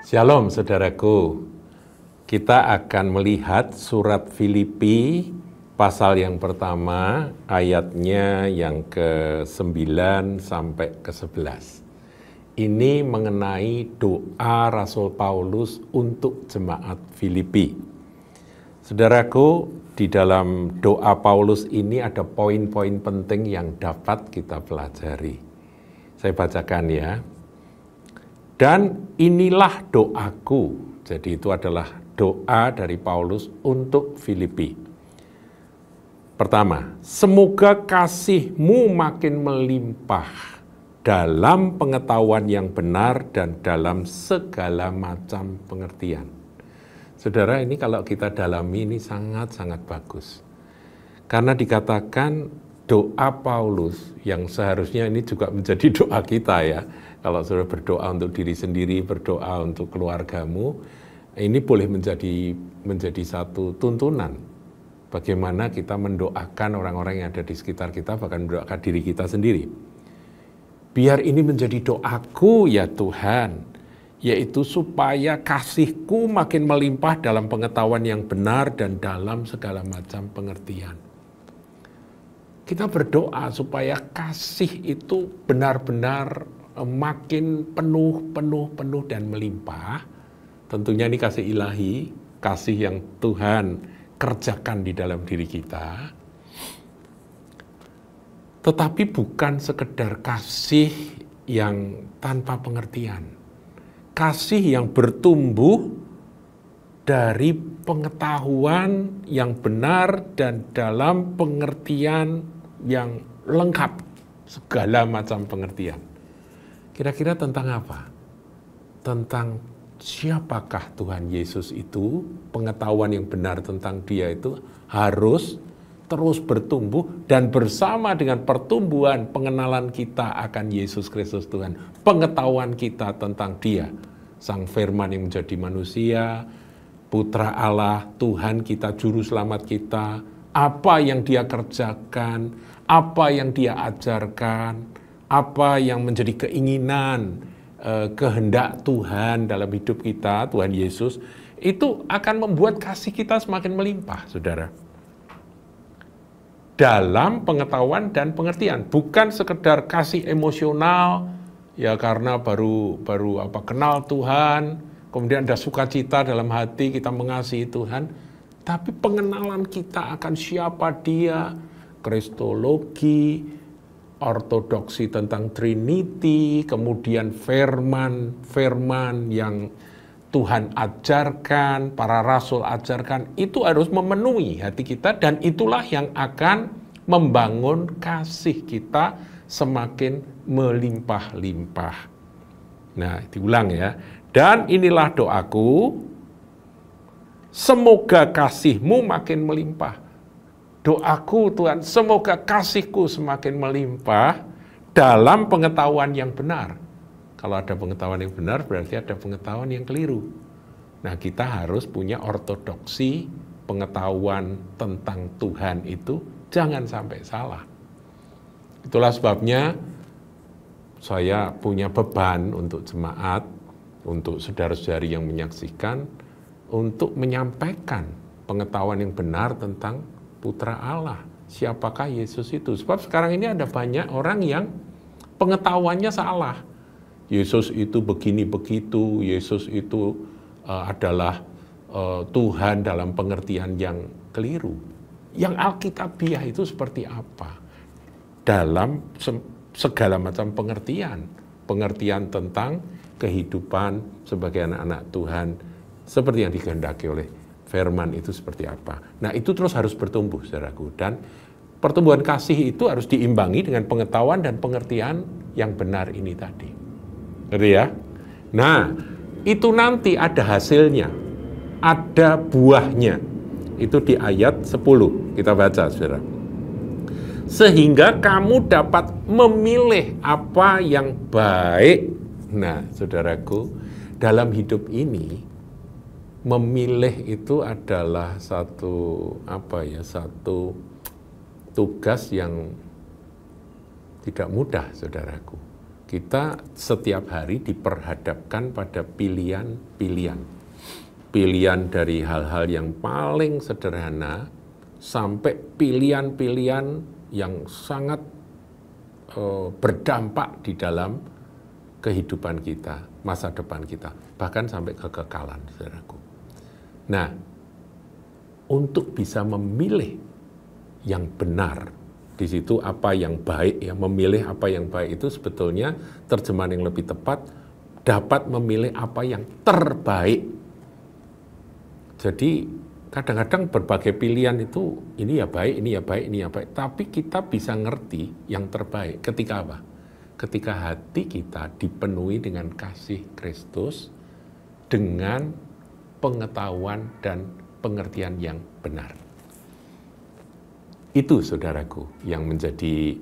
Shalom saudaraku, kita akan melihat surat Filipi pasal yang pertama ayatnya yang ke-9 sampai ke-11. Ini mengenai doa Rasul Paulus untuk jemaat Filipi. Saudaraku, di dalam doa Paulus ini ada poin-poin penting yang dapat kita pelajari. Saya bacakan ya. Dan inilah doaku. Jadi itu adalah doa dari Paulus untuk Filipi. Pertama, semoga kasih-Mu makin melimpah dalam pengetahuan yang benar dan dalam segala macam pengertian. Saudara, ini kalau kita dalami ini sangat-sangat bagus. Karena dikatakan doa Paulus yang seharusnya ini juga menjadi doa kita ya. Kalau saudara berdoa untuk diri sendiri, berdoa untuk keluargamu, ini boleh menjadi satu tuntunan. Bagaimana kita mendoakan orang-orang yang ada di sekitar kita, bahkan mendoakan diri kita sendiri. Biar ini menjadi doaku ya Tuhan, yaitu supaya kasih-Ku makin melimpah dalam pengetahuan yang benar dan dalam segala macam pengertian. Kita berdoa supaya kasih itu benar-benar makin penuh dan melimpah. Tentunya ini kasih ilahi, kasih yang Tuhan kerjakan di dalam diri kita. Tetapi bukan sekedar kasih yang tanpa pengertian. Kasih yang bertumbuh dari pengetahuan yang benar dan dalam pengertian yang lengkap, segala macam pengertian. Kira-kira tentang apa? Tentang siapakah Tuhan Yesus itu, pengetahuan yang benar tentang Dia itu harus terus bertumbuh dan bersama dengan pertumbuhan pengenalan kita akan Yesus Kristus Tuhan, pengetahuan kita tentang Dia, Sang Firman yang menjadi manusia, Putra Allah, Tuhan kita, Juru Selamat kita, apa yang Dia kerjakan, apa yang Dia ajarkan, apa yang menjadi keinginan, kehendak Tuhan dalam hidup kita, Tuhan Yesus, itu akan membuat kasih kita semakin melimpah, saudara. Dalam pengetahuan dan pengertian, bukan sekedar kasih emosional, ya karena baru kenal Tuhan, kemudian ada sukacita dalam hati kita mengasihi Tuhan, tapi pengenalan kita akan siapa Dia, kristologi, ortodoksi tentang Trinity, kemudian firman yang Tuhan ajarkan, para rasul ajarkan, itu harus memenuhi hati kita dan itulah yang akan membangun kasih kita semakin melimpah-limpah. Nah, diulang ya. Dan inilah doaku, semoga kasih-Mu makin melimpah. Doaku Tuhan, semoga kasih-Ku semakin melimpah dalam pengetahuan yang benar. Kalau ada pengetahuan yang benar, berarti ada pengetahuan yang keliru. Nah, kita harus punya ortodoksi pengetahuan tentang Tuhan itu, jangan sampai salah. Itulah sebabnya saya punya beban untuk jemaat, untuk saudara-saudari yang menyaksikan, untuk menyampaikan pengetahuan yang benar tentang Putra Allah, siapakah Yesus itu? Sebab sekarang ini ada banyak orang yang pengetahuannya salah. Yesus itu begini begitu, Yesus itu adalah Tuhan dalam pengertian yang keliru. Yang Alkitabiah itu seperti apa? Dalam segala macam pengertian. Pengertian tentang kehidupan sebagai anak-anak Tuhan, seperti yang dikehendaki oleh firman itu seperti apa. Nah, itu terus harus bertumbuh, saudaraku. Dan pertumbuhan kasih itu harus diimbangi dengan pengetahuan dan pengertian yang benar ini tadi. Ngerti ya? Nah, itu nanti ada hasilnya. Ada buahnya. Itu di ayat 10. Kita baca, saudara. Sehingga kamu dapat memilih apa yang baik. Nah, saudaraku, dalam hidup ini, memilih itu adalah satu tugas yang tidak mudah, saudaraku. Kita setiap hari diperhadapkan pada pilihan-pilihan. Pilihan dari hal-hal yang paling sederhana sampai pilihan-pilihan yang sangat berdampak di dalam kehidupan kita, masa depan kita, bahkan sampai kekekalan, saudaraku. Nah, untuk bisa memilih yang benar, di situ apa yang baik, ya, memilih apa yang baik itu sebetulnya terjemahan yang lebih tepat, dapat memilih apa yang terbaik. Jadi kadang-kadang berbagai pilihan itu, ini ya baik, ini ya baik, ini ya baik, tapi kita bisa ngerti yang terbaik ketika apa? Ketika hati kita dipenuhi dengan kasih Kristus, dengan pengetahuan dan pengertian yang benar. Itu, saudaraku, yang menjadi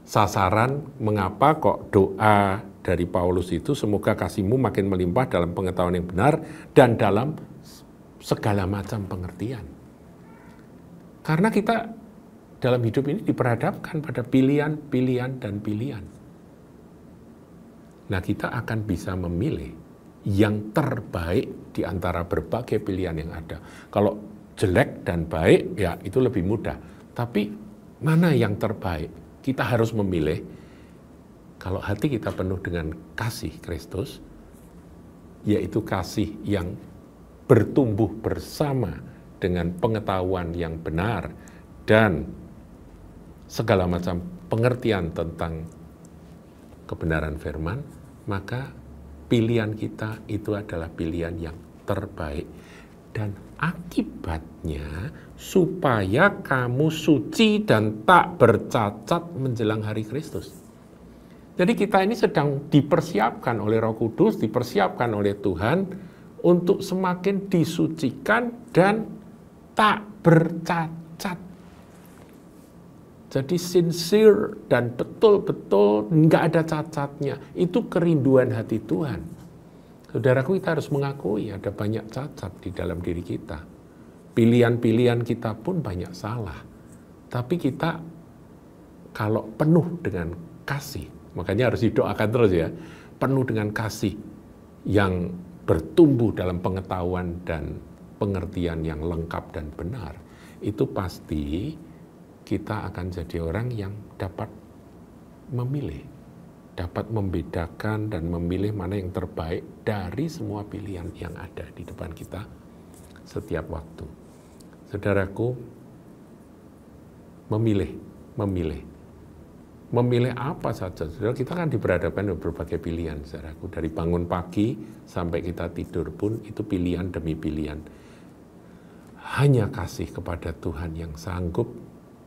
sasaran mengapa kok doa dari Paulus itu, semoga kasihmu makin melimpah dalam pengetahuan yang benar dan dalam segala macam pengertian. Karena kita dalam hidup ini diperhadapkan pada pilihan, pilihan, dan pilihan. Nah, kita akan bisa memilih yang terbaik di antara berbagai pilihan yang ada. Kalau jelek dan baik, ya itu lebih mudah. Tapi mana yang terbaik? Kita harus memilih. Kalau hati kita penuh dengan kasih Kristus, yaitu kasih yang bertumbuh bersama dengan pengetahuan yang benar dan segala macam pengertian tentang kebenaran firman, maka pilihan kita itu adalah pilihan yang terbaik. Dan akibatnya supaya kamu suci dan tak bercacat menjelang hari Kristus. Jadi kita ini sedang dipersiapkan oleh Roh Kudus, dipersiapkan oleh Tuhan untuk semakin disucikan dan tak bercacat. Jadi sincere dan betul-betul nggak ada cacatnya. Itu kerinduan hati Tuhan. Saudaraku, kita harus mengakui ada banyak cacat di dalam diri kita. Pilihan-pilihan kita pun banyak salah. Tapi kita kalau penuh dengan kasih, makanya harus didoakan terus ya, penuh dengan kasih yang bertumbuh dalam pengetahuan dan pengertian yang lengkap dan benar, itu pasti kita akan jadi orang yang dapat memilih, dapat membedakan dan memilih mana yang terbaik dari semua pilihan yang ada di depan kita setiap waktu. Saudaraku, memilih apa saja. Saudara, kita kan diperhadapkan dengan berbagai pilihan, saudaraku. Dari bangun pagi sampai kita tidur pun itu pilihan demi pilihan. Hanya kasih kepada Tuhan yang sanggup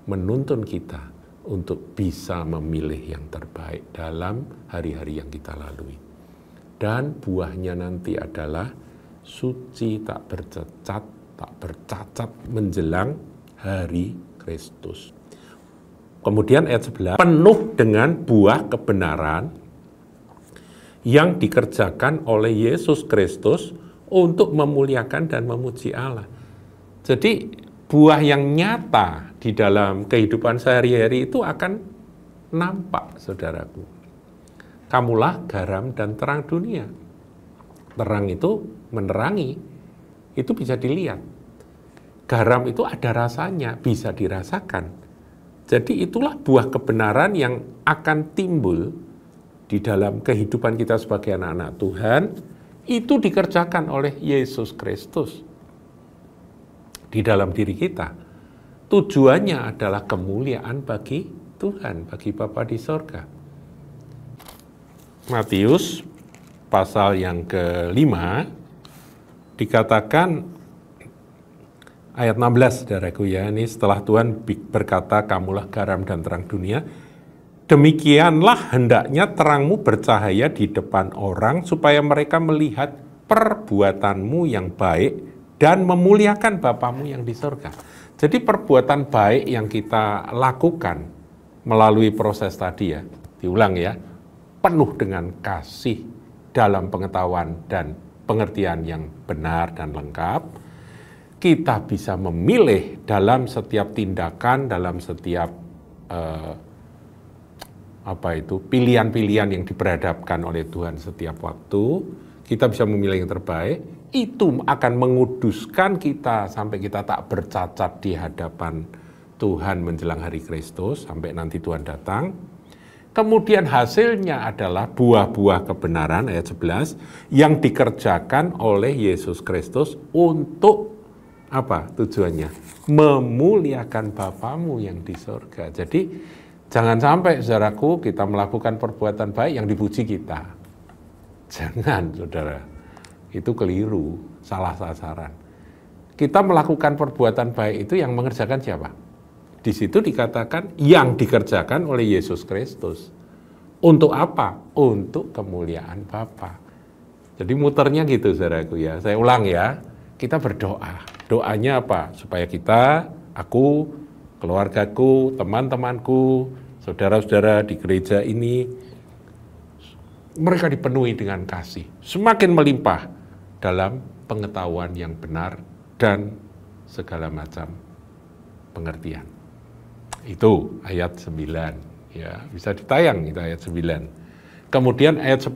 menuntun kita untuk bisa memilih yang terbaik dalam hari-hari yang kita lalui. Dan buahnya nanti adalah suci, tak bercacat, tak bercacat menjelang hari Kristus. Kemudian ayat 11, penuh dengan buah kebenaran yang dikerjakan oleh Yesus Kristus untuk memuliakan dan memuji Allah. Jadi buah yang nyata di dalam kehidupan sehari-hari itu akan nampak, saudaraku. Kamulah garam dan terang dunia. Terang itu menerangi, itu bisa dilihat. Garam itu ada rasanya, bisa dirasakan. Jadi itulah buah kebenaran yang akan timbul di dalam kehidupan kita sebagai anak-anak Tuhan, itu dikerjakan oleh Yesus Kristus di dalam diri kita. Tujuannya adalah kemuliaan bagi Tuhan, bagi Bapa di sorga. Matius pasal yang ke-5 dikatakan ayat 16, saudaraku ya, ini setelah Tuhan berkata, kamulah garam dan terang dunia, demikianlah hendaknya terangmu bercahaya di depan orang, supaya mereka melihat perbuatanmu yang baik dan memuliakan Bapamu yang di sorga. Jadi perbuatan baik yang kita lakukan melalui proses tadi ya, diulang ya, penuh dengan kasih dalam pengetahuan dan pengertian yang benar dan lengkap, kita bisa memilih dalam setiap tindakan, dalam setiap pilihan-pilihan yang diperhadapkan oleh Tuhan setiap waktu, kita bisa memilih yang terbaik, itu akan menguduskan kita sampai kita tak bercacat di hadapan Tuhan menjelang hari Kristus, sampai nanti Tuhan datang. Kemudian hasilnya adalah buah-buah kebenaran, ayat 11, yang dikerjakan oleh Yesus Kristus untuk apa tujuannya? Memuliakan Bapamu yang di surga. Jadi jangan sampai, saudaraku, kita melakukan perbuatan baik yang dipuji kita. Jangan, saudara. Itu keliru, salah sasaran. Kita melakukan perbuatan baik itu yang mengerjakan siapa? Di situ dikatakan yang dikerjakan oleh Yesus Kristus. Untuk apa? Untuk kemuliaan Bapa. Jadi muternya gitu, saudaraku ya. Saya ulang ya. Kita berdoa. Doanya apa? Supaya kita, aku, keluargaku, teman-temanku, saudara-saudara di gereja ini, mereka dipenuhi dengan kasih. Semakin melimpah dalam pengetahuan yang benar dan segala macam pengertian. Itu ayat 9. Ya, bisa ditayang itu ayat 9. Kemudian ayat 10.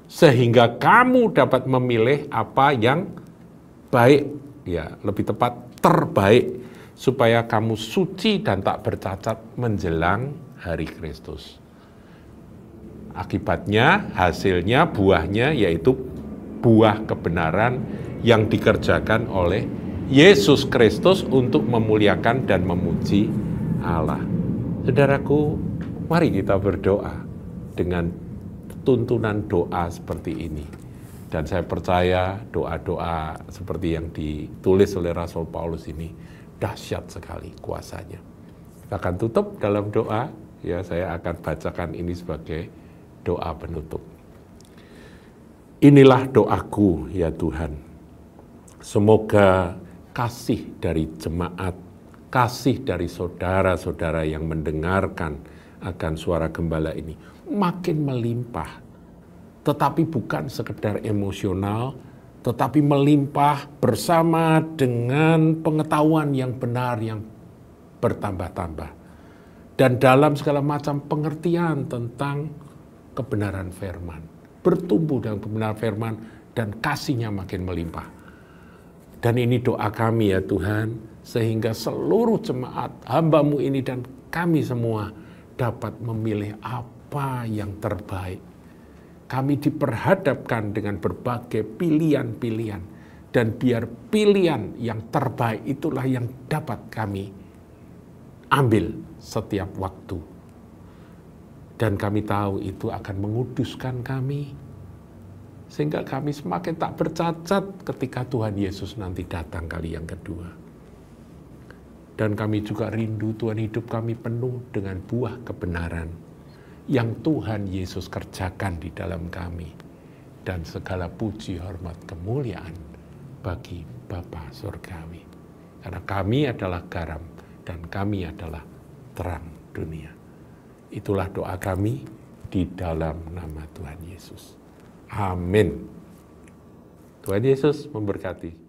Sehingga kamu dapat memilih apa yang baik, ya, lebih tepat terbaik, supaya kamu suci dan tak bercacat menjelang hari Kristus. Akibatnya, hasilnya, buahnya yaitu buah kebenaran yang dikerjakan oleh Yesus Kristus untuk memuliakan dan memuji Allah. Saudaraku, mari kita berdoa dengan tuntunan doa seperti ini. Dan saya percaya doa-doa seperti yang ditulis oleh Rasul Paulus ini dahsyat sekali kuasanya. Kita akan tutup dalam doa, ya, saya akan bacakan ini sebagai doa penutup. Inilah doaku, ya Tuhan. Semoga kasih dari jemaat, kasih dari saudara-saudara yang mendengarkan akan suara gembala ini makin melimpah. Tetapi bukan sekedar emosional, tetapi melimpah bersama dengan pengetahuan yang benar yang bertambah-tambah. Dan dalam segala macam pengertian tentang kebenaran firman. Bertumbuh dalam kebenaran firman dan kasihnya makin melimpah. Dan ini doa kami, ya Tuhan, sehingga seluruh jemaat hamba-Mu ini dan kami semua dapat memilih apa yang terbaik. Kami diperhadapkan dengan berbagai pilihan-pilihan, dan biar pilihan yang terbaik itulah yang dapat kami ambil setiap waktu. Dan kami tahu itu akan menguduskan kami, sehingga kami semakin tak bercacat ketika Tuhan Yesus nanti datang kali yang kedua. Dan kami juga rindu Tuhan hidup kami penuh dengan buah kebenaran yang Tuhan Yesus kerjakan di dalam kami. Dan segala puji, hormat, kemuliaan bagi Bapa Surgawi. Karena kami adalah garam dan kami adalah terang dunia. Itulah doa kami di dalam nama Tuhan Yesus. Amin. Tuhan Yesus memberkati.